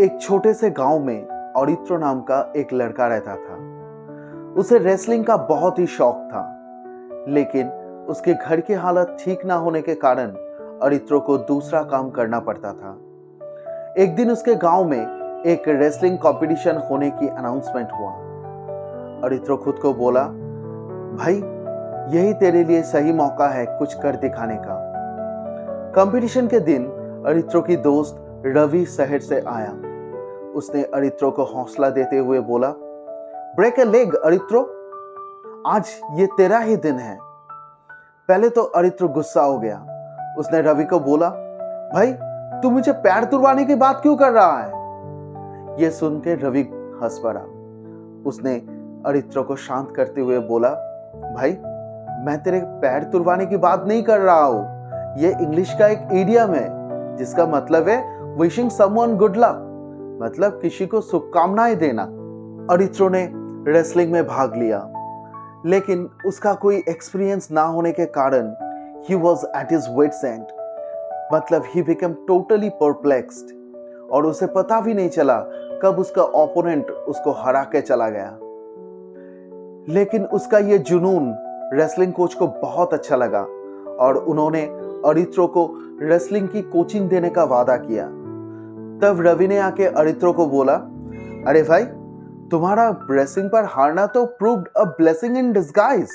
एक छोटे से गांव में अरित्रो नाम का एक लड़का रहता था। उसे रेसलिंग का बहुत ही शौक था, लेकिन उसके घर की हालत ठीक ना होने के कारण अरित्रो को दूसरा काम करना पड़ता था। एक दिन उसके गांव में एक रेसलिंग कंपटीशन होने की अनाउंसमेंट हुआ। अरित्रो खुद को बोला, भाई यही तेरे लिए सही मौका है कुछ कर दिखाने का। कंपटीशन के दिन अरित्रो की दोस्त रवि शहर से आया। उसने अरित्रो को हौसला देते हुए बोला, ब्रेक ए लेग अरित्रो, आज ये तेरा ही दिन है। पहले तो अरित्रो गुस्सा हो गया। उसने रवि को बोला, भाई तू मुझे पैर तुड़वाने की बात क्यों कर रहा है? यह सुन के रवि हंस पड़ा। उसने अरित्रो को शांत करते हुए बोला, भाई मैं तेरे पैर तुड़वाने की बात नहीं कर रहा हूं। यह इंग्लिश का एक इडियम है जिसका मतलब है विशिंग समवन गुड लक, मतलब किसी को शुभकामनाएं देना। अरित्रो ने रेसलिंग में भाग लिया, लेकिन उसका कोई एक्सपीरियंस ना होने के कारण ही was at his wits end, मतलब ही बिकम टोटली परप्लेक्स्ड, और उसे पता भी नहीं चला कब उसका ओपोनेंट उसको हरा के चला गया। लेकिन उसका यह जुनून रेसलिंग कोच को बहुत अच्छा लगा और उन्होंने अरित्रो को रेसलिंग की कोचिंग देने का वादा किया। तब रवि ने आके अरित्रो को बोला, अरे भाई तुम्हारा रेसलिंग पर हारना तो proved a blessing in disguise,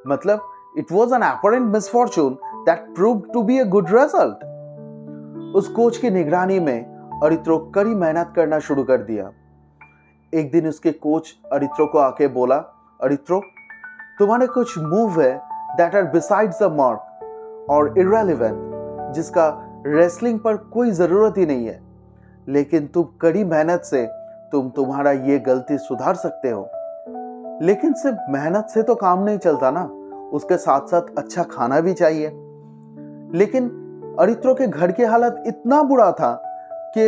मतलब it was an apparent misfortune that proved to be a good result. उस कोच की निगरानी में अरित्रो कड़ी मेहनत करना शुरू कर दिया। एक दिन उसके कोच अरित्रो को आके बोला, अरित्रो तुम्हारे कुछ मूव है that are besides the mark और इररेलेवेंट, जिसका रेसलिंग पर कोई जरूरत ही नहीं है, लेकिन तुम कड़ी मेहनत से तुम्हारा ये गलती सुधार सकते हो। लेकिन सिर्फ मेहनत से तो काम नहीं चलता ना, उसके साथ साथ अच्छा खाना भी चाहिए। लेकिन अरित्रो के घर की हालत इतना बुरा था कि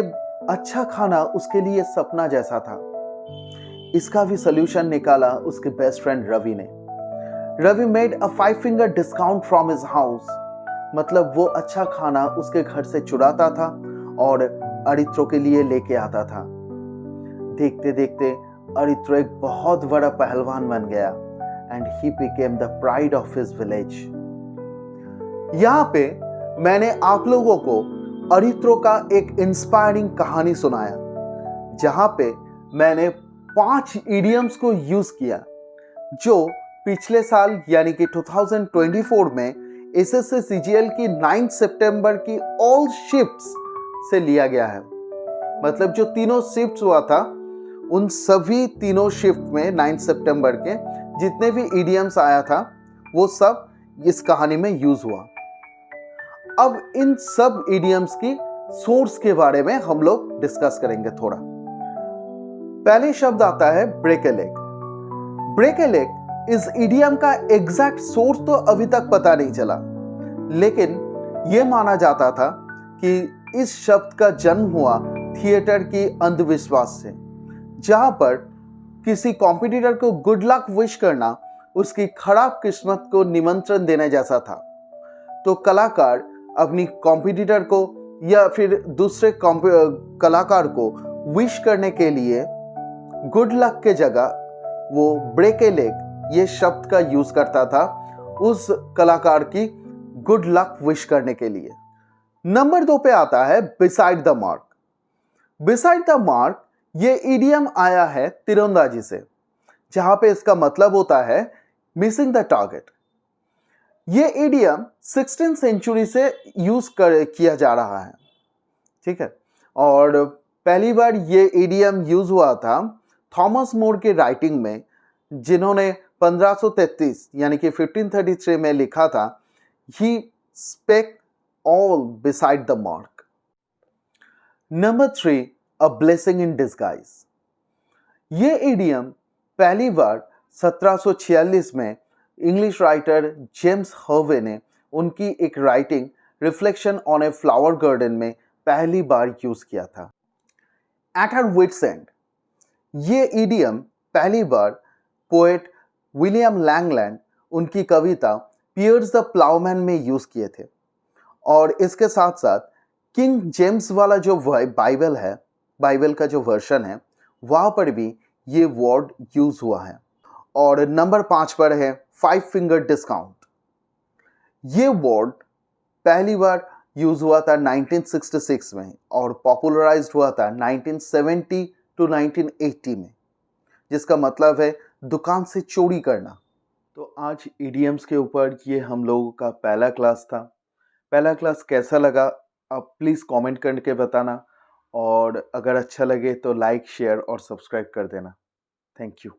अच्छा खाना उसके लिए सपना जैसा था। इसका भी सलूशन निकाला उसके बेस्ट फ्रेंड रवि ने। Ravi made a 5 finger discount from his house, मतलब वो अच्छा खाना उसके घर से चुराता था और अरित्रो के लिए लेके आता था। देखते देखते अरित्रो एक बहुत बड़ा पहलवान बन गया and he became the pride of his village. यहां पे मैंने आप लोगों को अरित्रो का एक इंस्पायरिंग कहानी सुनाया, जहां पे मैंने 5 इडियम्स को यूज किया जो पिछले साल यानी कि 2024 में एसएससी सीजीएल की 9 सितंबर की ऑल शिफ्ट्स से लिया गया है। मतलब जो तीनों शिफ्ट्स हुआ था उन सभी तीनों शिफ्ट में 9 सितंबर के जितने भी इडियम्स आया था वो सब इस कहानी में यूज हुआ। अब इन सब इडियम्स की सोर्स के बारे में हम लोग डिस्कस करेंगे थोड़ा। पहले शब्द आता है ब्रेक ए लेग। ब्रेक ए लेग इस इडियम का एग्जैक्ट सोर्स तो अभी तक पता नहीं चला, लेकिन यह माना जाता था कि इस शब्द का जन्म हुआ थिएटर की अंधविश्वास से, जहां पर किसी कॉम्पिटिटर को गुड लक विश करना उसकी खराब किस्मत को निमंत्रण देने जैसा था। तो कलाकार अपनी कॉम्पिटिटर को या फिर दूसरे कलाकार को विश करने के लिए गुड लक के जगह वो ब्रेक ए लेग ये शब्द का यूज करता था उस कलाकार की गुड लक विश करने के लिए। नंबर 2 पे आता है beside the mark. Beside the mark ये इडियम आया है तीरंदाजी से, जहां पे इसका मतलब होता है मिसिंग द टारगेट। ये इडियम 16th सेंचुरी से यूज किया जा रहा है, ठीक है। और पहली बार ये इडियम यूज हुआ था थॉमस मोर के राइटिंग में, जिन्होंने 1533 यानी कि 1533 में लिखा था, he spake all beside the mark. Number 3, a blessing in disguise. ये इडियम पहली बार 1746 में इंग्लिश राइटर जेम्स हर्वे ने उनकी एक writing reflection on a flower garden में पहली बार यूज किया था। एट हर विट्स एंड ये इडियम पहली बार पोएट विलियम लैंगलैंड उनकी कविता पियर्स द प्लाउमैन में यूज किए थे। और इसके साथ साथ किंग जेम्स वाला जो बाइबल है बाइबल का जो वर्जन है वहाँ पर भी ये वर्ड यूज़ हुआ है। और नंबर 5 पर है 5 फिंगर डिस्काउंट। ये वर्ड पहली बार यूज़ हुआ था 1966 में और पॉपुलराइज्ड हुआ था 1970 टू 1980 में, जिसका मतलब है दुकान से चोरी करना। तो आज इडियम्स के ऊपर ये हम लोगों का पहला क्लास था। पहला क्लास कैसा लगा आप प्लीज़ कमेंट करके बताना, और अगर अच्छा लगे तो लाइक शेयर और सब्सक्राइब कर देना। Thank you.